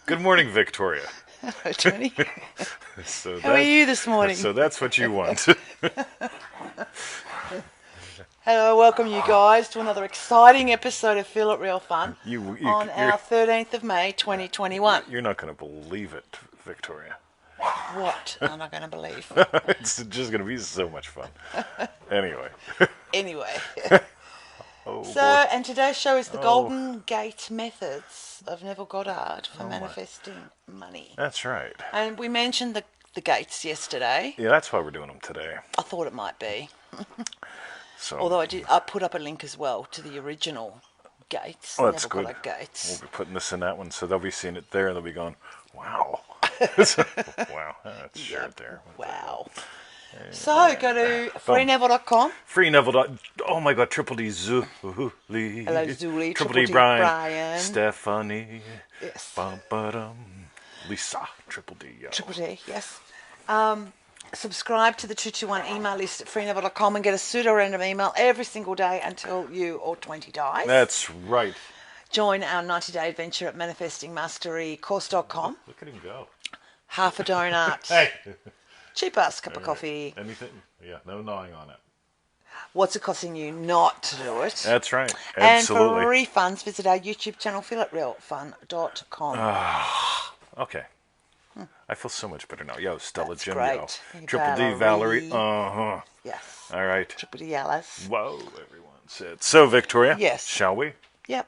Good morning, Victoria. Hello, Tony. So How are you this morning? So that's what you want. Hello, welcome you guys to another exciting episode of Feel It Real Fun on our 13th of May 2021. You're not going to believe it, Victoria. What am I going to believe? It's just going to be so much fun. Anyway. Anyway. Oh, So, boy. and today's show is the Oh. Golden Gate Methods of Neville Goddard for my. manifesting money. That's right. And we mentioned the gates yesterday. Yeah, that's why we're doing them today. I thought it might be. So, Although I put up a link as well to the original gates. oh, that's Neville good. Goddard gates. We'll be putting this in that one, so they'll be seeing it there, and they'll be going, wow. Wow, that's shared there. Wow. So go to freeneville.com. Free Neville. Oh my God, Triple D Zuli. Hello, Zuli. Triple D Brian. Stephanie. Yes. Bum, Lisa. Triple D. Triple D, yes. Subscribe to the 221 email list at freeneville.com and get a pseudo-random email every single day until you or 20 dies. That's right. Join our 90-day adventure at manifestingmasterycourse.com. Look at him go. Half a donut. Hey. Cheap ass cup of coffee. Anything? Yeah, no gnawing on it. What's it costing you not to do it? That's right. Absolutely. And for refunds, visit our YouTube channel, feelitrealfun.com. Okay. I feel so much better now. Yo, Stella, That's Jim, great. yo. Thank you, Triple D, Valerie. Valerie. Uh-huh. Yes. All right. Triple D Alice. Whoa, everyone said. So, Victoria. Yes. Shall we? Yep.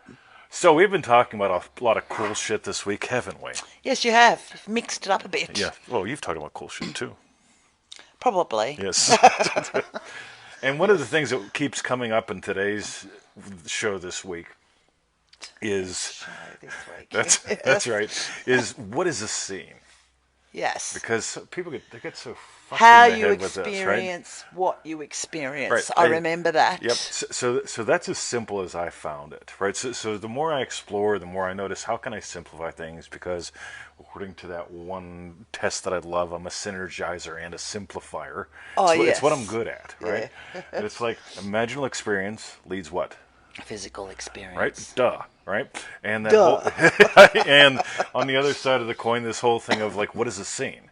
So, we've been talking about a lot of cool shit this week, haven't we? Yes, you have. You've mixed it up a bit. Yeah. Well, you've talked about cool shit, too. Probably. Yes. And one of the things that keeps coming up in today's show this week is... That's right. Is what is a scene? Yes. Because people get so fucked How in the you head with this, right? experience what you experience. Right. I remember that. Yep. So that's as simple as I found it, right? So the more I explore, the more I notice how can I simplify things, because according to that one test that I love, I'm a synergizer and a simplifier. Oh, It's what I'm yes. good at, right? Yeah. And it's like imaginal experience leads what? Physical experience. Right? Duh. Right? And that Duh. and on the other side of the coin, this whole thing of like, what is a scene?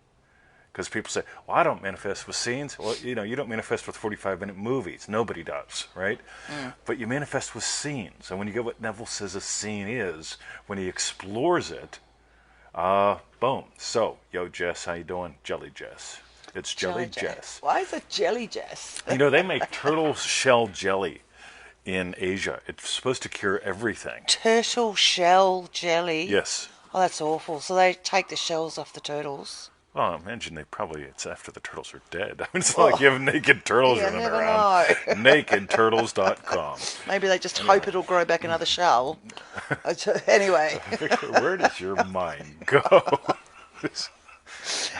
Because people say, well, I don't manifest with scenes. Well, you don't manifest with 45-minute movies. Nobody does, right? But you manifest with scenes. And when you get what Neville says a scene is, when he explores it, boom. So, yo, Jess, how you doing? Jelly Jess. It's Jelly Jess. Why is it Jelly Jess? They make turtle shell jelly in Asia. It's supposed to cure everything. Turtle shell jelly? Yes. Oh, that's awful. So they take the shells off the turtles. Well, I imagine it's after the turtles are dead. I mean, it's not like you have naked turtles running around. Nakedturtles.com. Maybe they just hope it'll grow back another shell. Anyway. Victor, where does your mind go?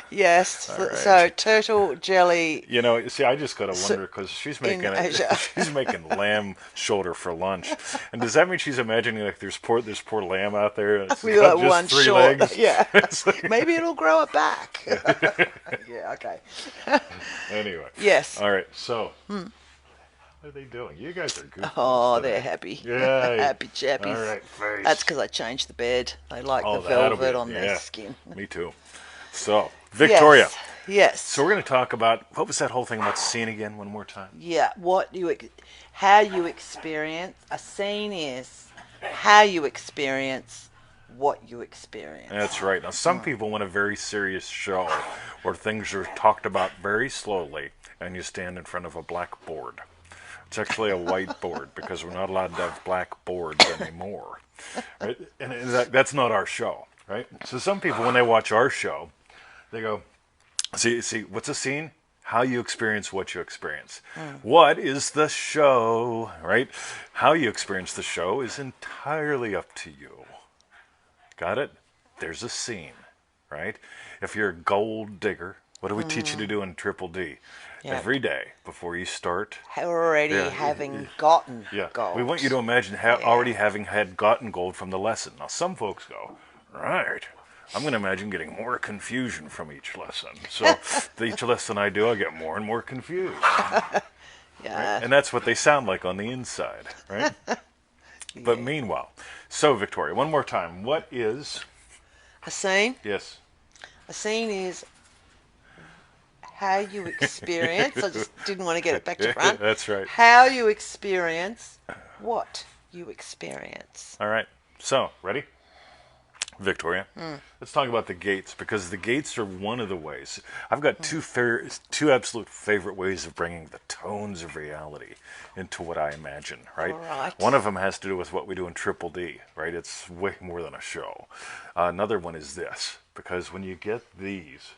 Yes. Right. So turtle jelly. See, I just gotta wonder, because she's making she's making lamb shoulder for lunch, and does that mean she's imagining like there's poor lamb out there? And it's got just one 3 short. legs. Yeah. Like... Maybe it'll grow it back. Yeah. Okay. Anyway. Yes. All right. So. What are they doing? You guys are good. Oh, they're happy. Yeah. Happy chappies. All right, face. That's because I changed the bed. They like the that'll velvet on their skin. Me too. So, Victoria. Yes. So we're going to talk about, what was that whole thing about scene again, one more time? Yeah. How you experience a scene is how you experience what you experience. That's right. Now, some people want a very serious show where things are talked about very slowly, and you stand in front of a blackboard. It's actually a whiteboard, because we're not allowed to have black boards anymore. Right? And that's not our show, right? So some people, when they watch our show, they go, see, what's a scene? How you experience what you experience. What is the show, right? How you experience the show is entirely up to you. Got it? There's a scene, right? If you're a gold digger, what do we teach you to do in Triple D? Yep. Every day before you start. Having gotten gold. We want you to imagine already having had gotten gold from the lesson. Now, some folks go, right, I'm going to imagine getting more confusion from each lesson. So each lesson I do, I get more and more confused. Yeah. Right? And that's what they sound like on the inside, right? But meanwhile, so Victoria, one more time, what is A scene? Yes. A scene is how you experience. I just didn't want to get it back to front. That's right. How you experience what you experience. All right. So, ready? Victoria. Let's talk about the gates, because the gates are one of the ways. I've got two absolute favorite ways of bringing the tones of reality into what I imagine, right? All right. One of them has to do with what we do in Triple D, right? It's way more than a show. Another one is this, because when you get these,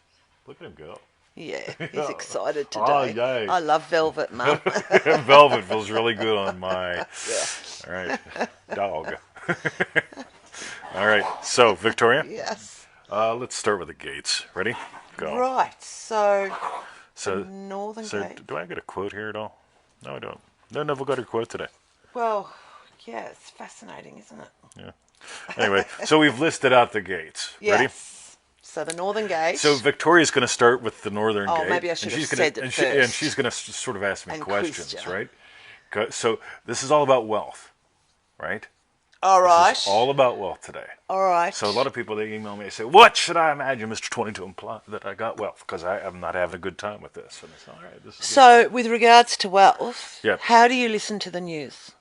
look at him go. Yeah, he's excited today. Oh, yay. I love velvet, Mum. Velvet feels really good on my. Yeah. All right, dog. All right, so Victoria, Yes. let's start with the gates. Ready? Go. Right. So So, Northern so Gate. do I get a quote here at all? No, I don't. No Neville Goddard quote today. Well, yeah, it's fascinating, isn't it? Yeah. Anyway, so we've listed out the gates. Ready? Yes. So the Northern Gate. So Victoria's going to start with the northern gate. Oh, maybe I should and have she's gonna, said it and first. and she's going to sort of ask me And questions, quiz ya. right? So this is all about wealth, right? All right. This is all about wealth today. All right. So a lot of people, they email me and say, what should I imagine, Mr. 20, to imply that I got wealth? Because I'm not having a good time with this. And it's all right. This is So, with regards to wealth, Yep. how do you listen to the news?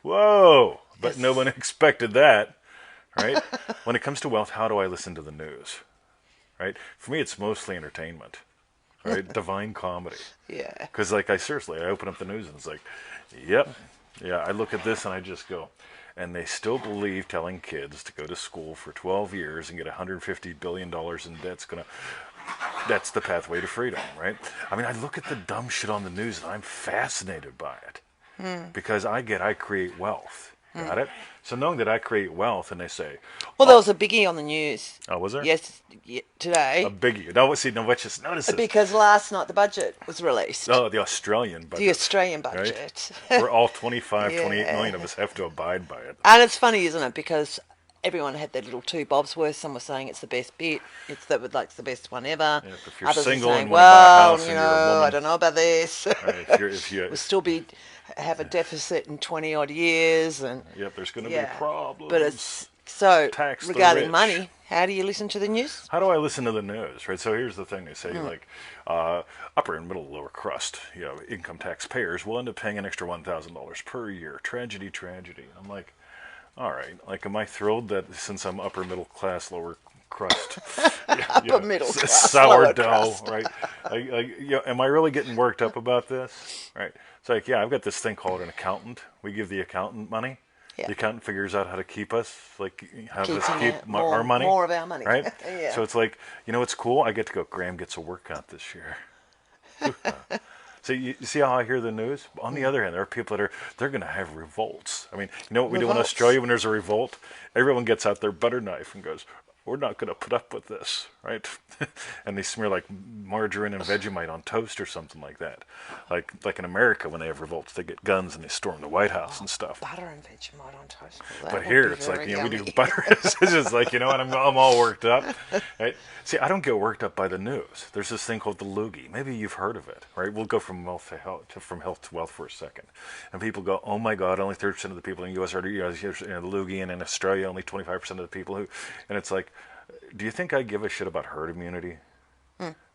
Whoa! But Yes. no one expected that, right? When it comes to wealth, how do I listen to the news? Right? For me, it's mostly entertainment, right? Divine comedy. Yeah. Because, like, I open up the news and it's like, yep, yeah, I look at this and I just go, and they still believe telling kids to go to school for 12 years and get $150 billion in debt's gonna, that's the pathway to freedom, right? I mean, I look at the dumb shit on the news and I'm fascinated by it. Because I create wealth. Got it? So knowing that I create wealth, and they say, Well, there was a biggie on the news. oh, was there? Yes, today. A biggie. No, see, no, let's just notice this. Because last night the budget was released. Oh, the Australian budget. The Australian right? budget. We're all 28 Yeah. million of us have to abide by it. And it's funny, isn't it? Because everyone had their little two bobs worth. Some were saying it's the best bit. It's the best one ever. Yeah, if you're Others are single saying, and wanna buy a well, house you and you're a know, woman. I don't know about this. Right, if you, We'll still have a deficit in 20 odd years, and yep, there's going to yeah. be problems. But it's so Tax the regarding rich. money. How do you listen to the news? How do I listen to the news, right? So here's the thing. They say, like, upper and middle lower crust, income taxpayers will end up paying an extra $1,000 per year. Tragedy, tragedy. I'm like, all right. Like, am I thrilled that since I'm upper middle class, lower crust, Upper middle class, sourdough, lower crust. right? Am I really getting worked up about this, right? It's like, yeah, I've got this thing called an accountant. We give the accountant money. Yeah. The accountant figures out how to keep us, like, have us Keeping keep it our money. more of our money. Right? Yeah. So it's like, what's cool? I get to go, Graham gets a workout this year. So you see how I hear the news? On the other hand, there are people they're going to have revolts. I mean, you know what we do in Revolts. Australia when there's a revolt? Everyone gets out their butter knife and goes, we're not going to put up with this, right? And they smear like margarine and Vegemite on toast or something like that. Like in America, when they have revolts, they get guns and they storm the White House and stuff. Butter and Vegemite on toast. Well, that But would here, be it's like, very we do yummy. butter. It's just like, and I'm all worked up. Right? See, I don't get worked up by the news. There's this thing called the loogie. Maybe you've heard of it, right? We'll go from from health to wealth for a second. And people go, oh my God, only 30% of the people in the U.S. are the loogie, and in Australia, only 25% of the people who, and it's like, do you think I give a shit about herd immunity?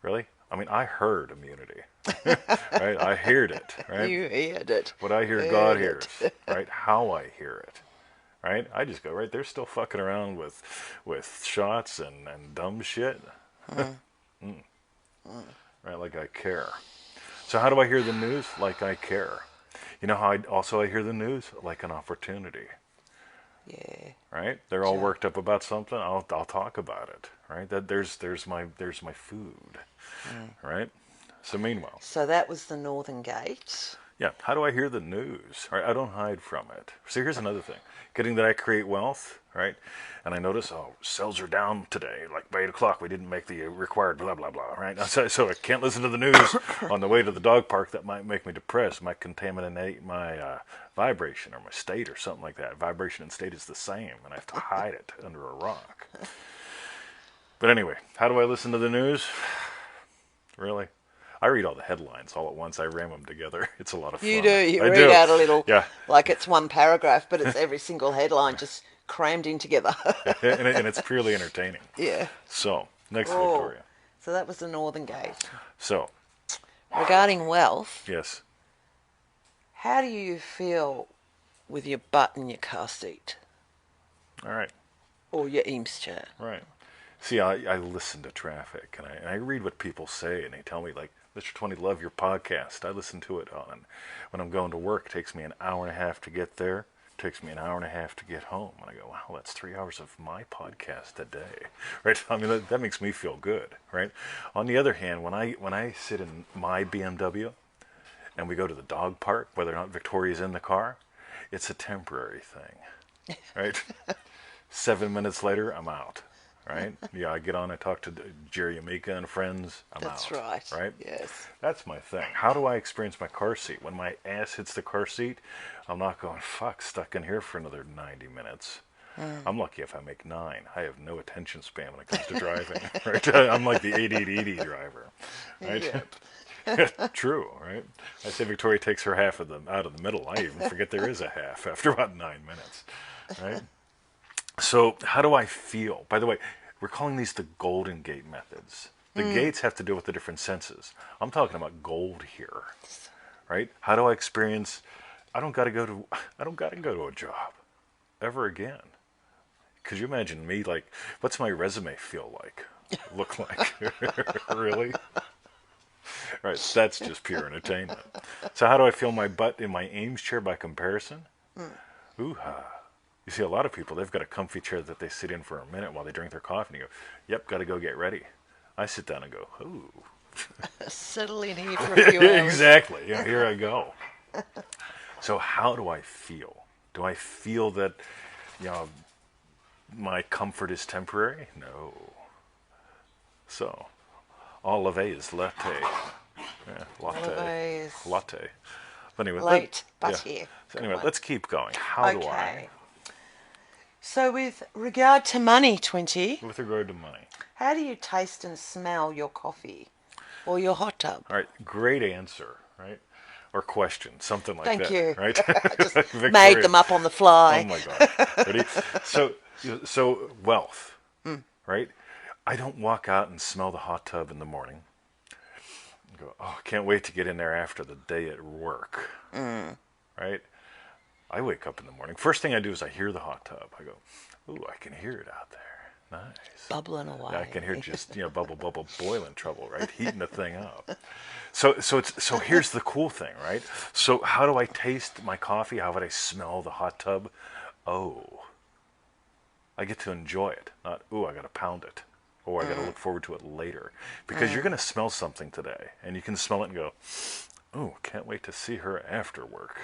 Really? I mean, I heard immunity, right? I heard it, right? You heard it. What I hear, God hears, right? How I hear it, right? I just go, right, they're still fucking around with shots and dumb shit. Right, like I care. So how do I hear the news? Like I care. You know how I hear the news? Like an opportunity. Yeah. Right? They're all worked up about something. I'll talk about it. Right? That there's my food. Right? So meanwhile. So that was the Northern Gate. Yeah. How do I hear the news? Right? I don't hide from it. So here's another thing. Getting that I create wealth, right? And I notice, sales are down today. Like by 8 o'clock, we didn't make the required blah, blah, blah, right? So I can't listen to the news on the way to the dog park. That might make me depressed, might contaminate my vibration or my state or something like that. Vibration and state is the same, and I have to hide it under a rock. But anyway, how do I listen to the news? Really? I read all the headlines all at once. I ram them together. It's a lot of fun. You do. You I read do. out a little. Yeah. Like it's one paragraph, but it's every single headline just crammed in together. and it's purely entertaining. Yeah. So, next, Oh. Victoria. So that was the Northern Gate. So, Regarding wealth, yes. how do you feel with your butt in your car seat All right. or your Eames chair? Right. See, I listen to traffic and I read what people say and they tell me, like, Mr. 20, love your podcast. I listen to it on. When I'm going to work, it takes me an hour and a half to get there. It takes me an hour and a half to get home. And I go, wow, that's 3 hours of my podcast a day. Right? I mean, that makes me feel good. Right? On the other hand, when I sit in my BMW and we go to the dog park, whether or not Victoria's in the car, it's a temporary thing. Right? 7 minutes later, I'm out. Right? Yeah, I get on, I talk to Jerry Amica and friends, I'm That's out. right. Right? Yes. That's my thing. How do I experience my car seat? When my ass hits the car seat, I'm not going, fuck, stuck in here for another 90 minutes. I'm lucky if I make 9. I have no attention span when it comes to driving. Right? I'm like the ADD driver. Right? Yeah. True, right? I say Victoria takes her half of them out of the middle. I even forget there is a half after about 9 minutes. Right? So, how do I feel? By the way, we're calling these the Golden Gate methods. The gates have to do with the different senses. I'm talking about gold here, right? How do I experience? I don't got to go to a job ever again. Could you imagine me? Like, what's my resume feel like? Look like? Really? Right. That's just pure entertainment. So, how do I feel my butt in my Eames chair by comparison? Ooh-ha. You see, a lot of people, they've got a comfy chair that they sit in for a minute while they drink their coffee and you go, yep, got to go get ready. I sit down and go, ooh. Settle in here for a few hours. Exactly. Yeah, here I go. So how do I feel? Do I feel that, my comfort is temporary? No. So, olive is latte. Yeah, latte. Olive is Latte. But anyway, late, but here. So anyway, let's keep going. How do I? Okay. So with regard to money, 20, With regard to money. how do you taste and smell your coffee or your hot tub? All right, great answer, right? Or question, something like Thank that. you. Right? I just Victoria. made them up on the fly. Oh my God. Ready? So wealth, right? I don't walk out and smell the hot tub in the morning. And go, oh, can't wait to get in there after the day at work. Right? I wake up in the morning. First thing I do is I hear the hot tub. I go, ooh, I can hear it out there. Nice. Bubbling away. I can hear just bubble boiling trouble, right? Heating the thing up. So here's the cool thing, right? So how do I taste my coffee? How would I smell the hot tub? Oh, I get to enjoy it. Not, ooh, I got to pound it. Or I got to look forward to it later. Because you're going to smell something today. And you can smell it and go, ooh, can't wait to see her after work.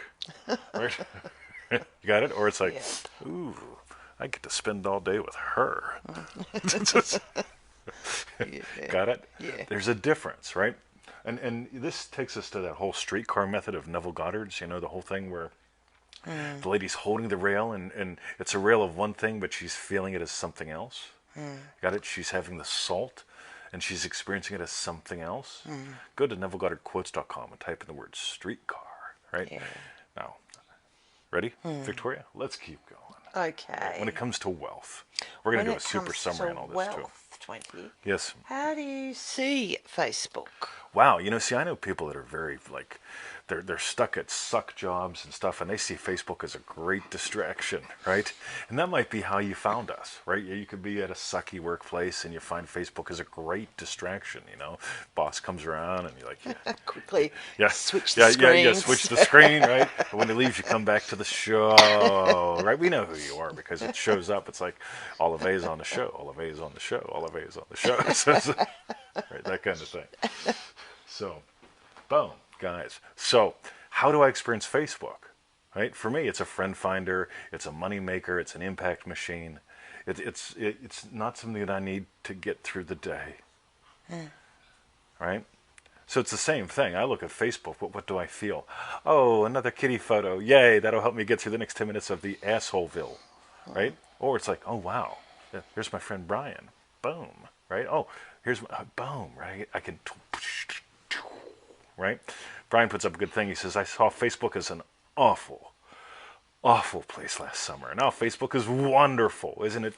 Right? You got it? Or it's like, ooh, I get to spend all day with her. Got it? Yeah. There's a difference, right? And this takes us to that whole streetcar method of Neville Goddard's, the whole thing where the lady's holding the rail and it's a rail of one thing, but she's feeling it as something else. Got it? She's having the salt and she's experiencing it as something else. Go to NevilleGoddardQuotes.com and type in the word streetcar, right? Yeah. Now, ready, Victoria? Let's keep going. Okay. When it comes to wealth, we're going to do a super summary on all this too. Wealth, 20. Yes. How do you see Facebook? Wow, see, I know people that are very, like, they're stuck at suck jobs and stuff, and they see Facebook as a great distraction, right? And that might be how you found us, right? You could be at a sucky workplace, and you find Facebook as a great distraction, Boss comes around, and you're like, yeah. Quickly switch the Yeah, screens. switch the screen, right? And when he leaves, you come back to the show, right? We know who you are because it shows up. It's like, Olive is on the show, Olive is on the show, Olive is on the show. Right, that kind of thing. So, boom, guys. So, how do I experience Facebook? Right? For me, it's a friend finder. It's a money maker. It's an impact machine. It's not something that I need to get through the day. Right? So it's the same thing. I look at Facebook. What do I feel? Oh, another kitty photo. Yay! That'll help me get through the next 10 minutes of the assholeville. Right? Or it's like, oh wow, here's my friend Brian. Boom. Right? Oh, here's my boom. Right? I can. Right? Brian puts up a good thing. He says, I saw Facebook as an awful, awful place last summer. Now Facebook is wonderful, isn't it?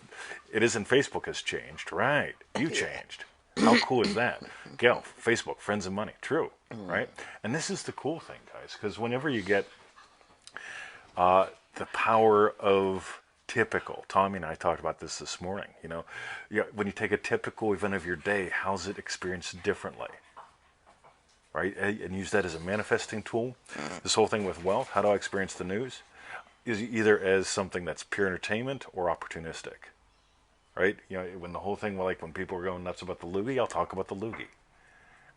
It isn't Facebook has changed, right? You changed. How cool is that? Gail, Facebook, friends and money. True, right? And this is the cool thing, guys, because whenever you get the power of typical, Tommy and I talked about this morning, when you take a typical event of your day, how's it experienced differently? Right? And use that as a manifesting tool. This whole thing with wealth, how do I experience the news? Is either as something that's pure entertainment or opportunistic. Right? When the whole thing, like when people are going nuts about the loogie, I'll talk about the loogie.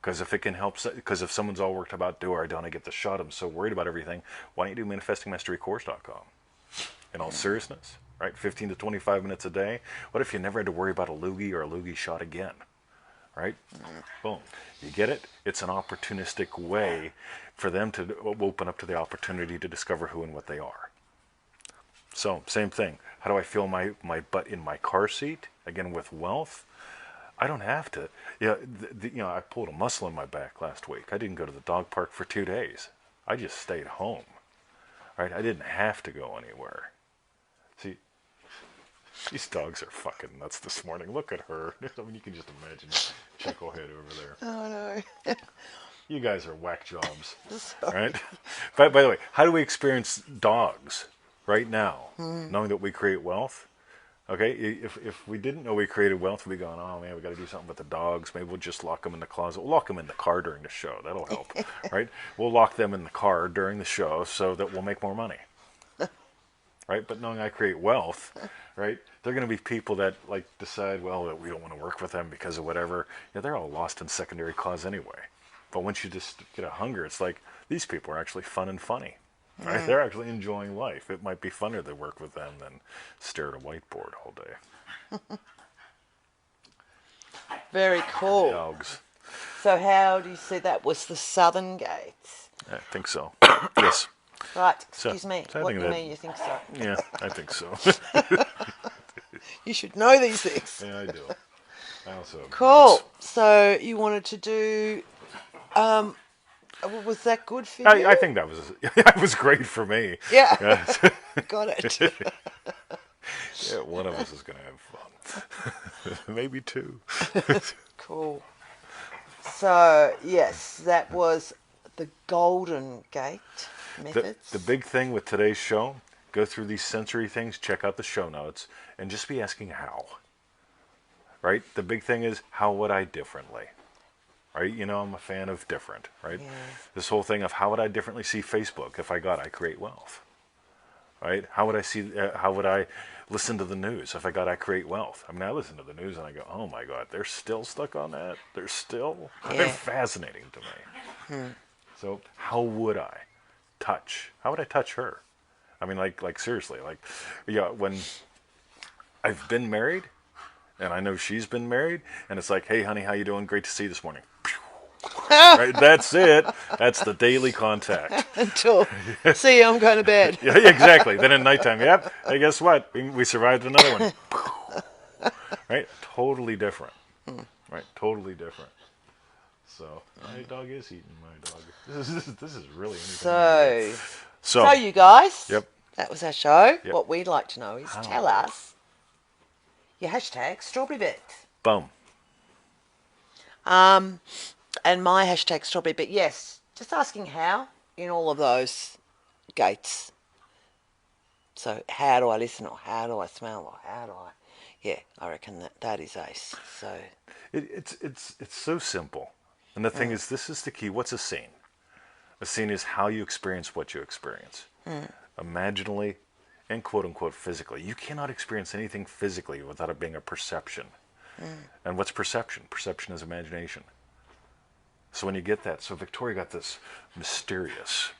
Because if it can help, because if someone's all worked about, do or don't I get the shot, I'm so worried about everything, why don't you do manifestingmasterycourse.com? In all seriousness, right? 15 to 25 minutes a day. What if you never had to worry about a loogie or a loogie shot again? Right? Boom. You get it? It's an opportunistic way for them to open up to the opportunity to discover who and what they are. So, same thing. How do I feel my butt in my car seat? Again, with wealth. I don't have to. I pulled a muscle in my back last week. I didn't go to the dog park for 2 days. I just stayed home. Right? I didn't have to go anywhere. See, these dogs are fucking nuts this morning. Look at her. I mean, you can just imagine Chucklehead over there. Oh, no. You guys are whack jobs. Sorry. Right? By the way, how do we experience dogs right now, knowing that we create wealth? Okay, if we didn't know we created wealth, we'd be going, oh man, we got to do something with the dogs. Maybe we'll just lock them in the closet. We'll lock them in the car during the show. That'll help, right? We'll lock them in the car during the show so that we'll make more money, right? But knowing I create wealth, right? They're going to be people that like decide, well, that we don't want to work with them because of whatever. They're all lost in secondary cause anyway. But once you just get a hunger, it's like these people are actually fun and funny. Right? They're actually enjoying life. It might be funner to work with them than stare at a whiteboard all day. Very cool. Dogs. So how do you see that was the southern gates? I think so. Yes. Right, excuse me. So I What think do you that- mean you think so? Yeah, I think so. You should know these things. Yeah, I do. I also have Cool. notes. So you wanted to do... was that good for you? I think that was great for me. Yeah. Yes. Got it. Yeah, one of us is going to have fun. Maybe two. Cool. So, yes, that was the Golden Gate methods. The big thing with today's show, go through these sensory things, check out the show notes, and just be asking how. Right? The big thing is, how would I differently? Right? I'm a fan of different, right? Yeah. This whole thing of how would I differently see Facebook if I create wealth? Right? How would I listen to the news if I create wealth? I mean, I listen to the news and I go, oh my God, they're still stuck on that? They're still? Yeah. They're fascinating to me. So how would I touch? How would I touch her? I mean, like seriously, when I've been married, and I know she's been married, and it's like, hey, honey, how you doing? Great to see you this morning. Right, that's it. That's the daily contact. Until, see, I'm going to bed. Yeah, exactly. Then at nighttime, yep. Hey, guess what? We survived another one. Right, totally different. Right, totally different. So my dog is eating my dog. This is really anything. So you guys, Yep. that was our show. Yep. What we'd like to know is tell us your hashtag strawberry bits. Boom. And my hashtag strawberry bit. Yes, just asking how in all of those gates. So how do I listen, or how do I smell, or how do I? Yeah, I reckon that is ace. So It's so simple. And the thing is, this is the key. What's a scene? A scene is how you experience what you experience. Imaginally and quote-unquote physically. You cannot experience anything physically without it being a perception. And what's perception? Perception is imagination. So when you get that, so Victoria got this mysterious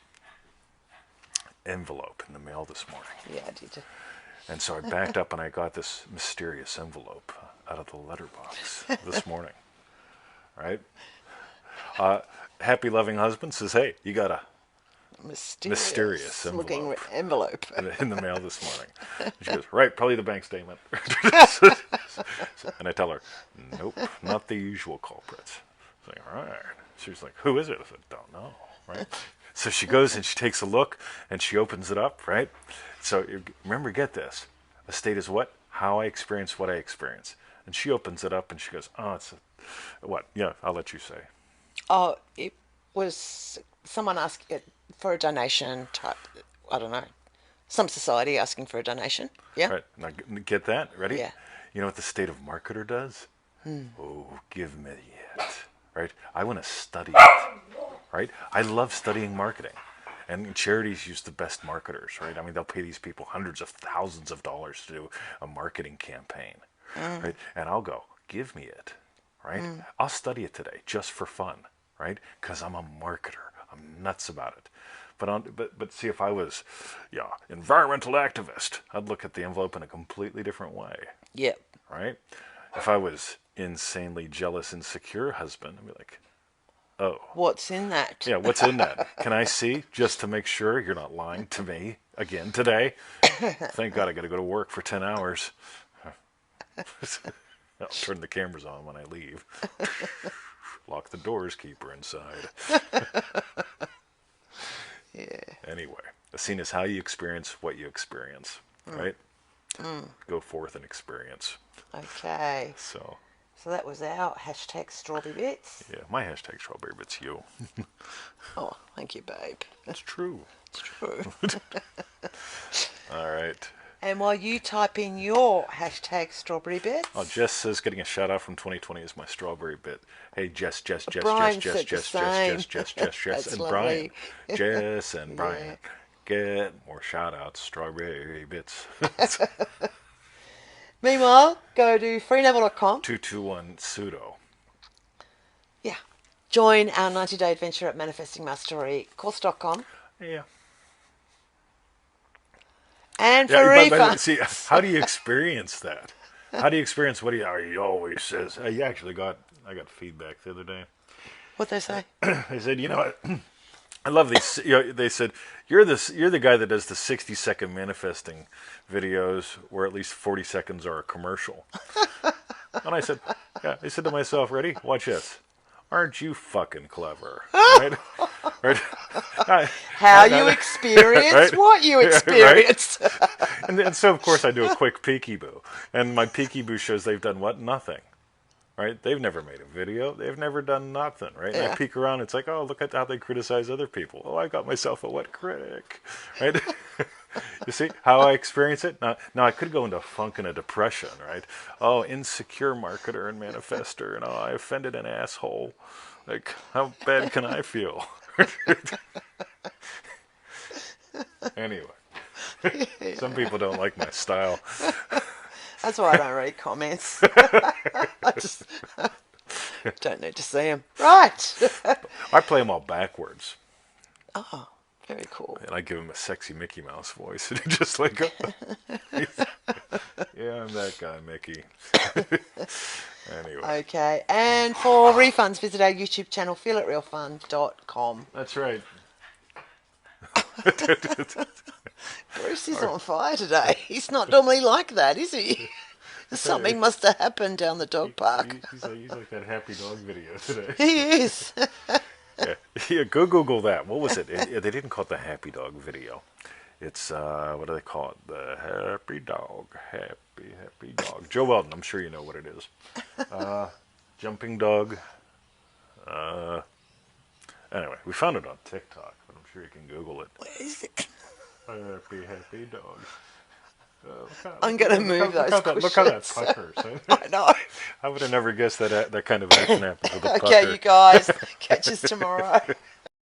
envelope in the mail this morning. yeah, I did. And so I backed up and I got this mysterious envelope out of the letterbox this morning. Right? Happy loving husband says, hey, you got a mysterious looking envelope. in the mail this morning. And she goes, right, probably the bank statement. And I tell her, nope, not the usual culprits. I say, all right. She's like, who is it? I said, don't know. Right? So she goes and she takes a look and she opens it up, right? So remember, get this. A state is what? How I experience what I experience. And she opens it up and she goes, oh, it's what? Yeah, I'll let you say. Oh, it was someone asking for a donation type. I don't know. Some society asking for a donation. Yeah. Right. Now get that? Ready? Yeah. You know what the state of marketer does? Oh, give me it. Right? I want to study it. Right? I love studying marketing. And charities use the best marketers, right? I mean, they'll pay these people hundreds of thousands of dollars to do a marketing campaign, right? And I'll go, give me it, right? I'll study it today just for fun, right? Because I'm a marketer. I'm nuts about it. But see, if I was, yeah, environmental activist, I'd look at the envelope in a completely different way, Yep. right? If I was insanely jealous, insecure husband, I'd be like, oh, What's in that? yeah, what's in that? Can I see just to make sure you're not lying to me again today? Thank God I got to go to work for 10 hours. I'll turn the cameras on when I leave. Lock the doors, keep her inside. Yeah. Anyway, the scene is how you experience what you experience, right? Go forth and experience. Okay. So, So that was our hashtag strawberry bits. yeah, my hashtag strawberry bit's you. Oh, thank you, babe. It's true. It's true. All right. And while you type in your hashtag strawberry bits, Oh, Jess says getting a shout out from 2020 is my strawberry bit. Hey, Jess, Brian said the same. Jess, That's and lovely. Brian. Jess and Brian. Get more shout outs, strawberry bits. meanwhile, go to freeneville.com. 221 pseudo. Yeah. Join our 90-day adventure at manifestingmasterycourse.com. Yeah. And for but refund. see, how do you experience that? How do you experience what he always says? I got feedback the other day. What'd they say? They said, you know what? I love these. You know, they said you're the guy that does the 60-second manifesting videos where at least 40 seconds are a commercial. And I said, yeah. I said to myself, ready? Watch this. Aren't you fucking clever? Right? Right? How you experience right? what you experience. Right? And so, of course, I do a quick peekaboo. And my peekaboo shows they've done what? Nothing. Right? They've never made a video. They've never done nothing. Right? And I peek around. It's like, oh, look at how they criticize other people. Oh, I got myself a what critic. Right? You see how I experience it? Now I could go into a funk and a depression, right? Oh, insecure marketer and manifester, and oh, I offended an asshole. Like, how bad can I feel? Anyway, some people don't like my style. That's why I don't read comments. I just don't need to see them. Right. I play them all backwards. Oh, very cool. And I give him a sexy Mickey Mouse voice. And he's just like, yeah, I'm that guy, Mickey. Anyway. Okay. And for refunds, visit our YouTube channel, feelitrealfun.com. That's right. Bruce is on fire today. He's not normally like that, is he? Something must have happened down the dog park. He's like that happy dog video today. He is. Yeah, go Google that. What was it? They didn't call it the happy dog video. It's, what do they call it? The happy dog. Happy dog. Joe Weldon, I'm sure you know what it is. Jumping dog. Anyway, we found it on TikTok, but I'm sure you can Google it. What is it? Happy dog. I'm going to move those cushions. Look how that puckers. I know. I would have never guessed that kind of action happens with a pucker. Okay, you guys. Catch us tomorrow.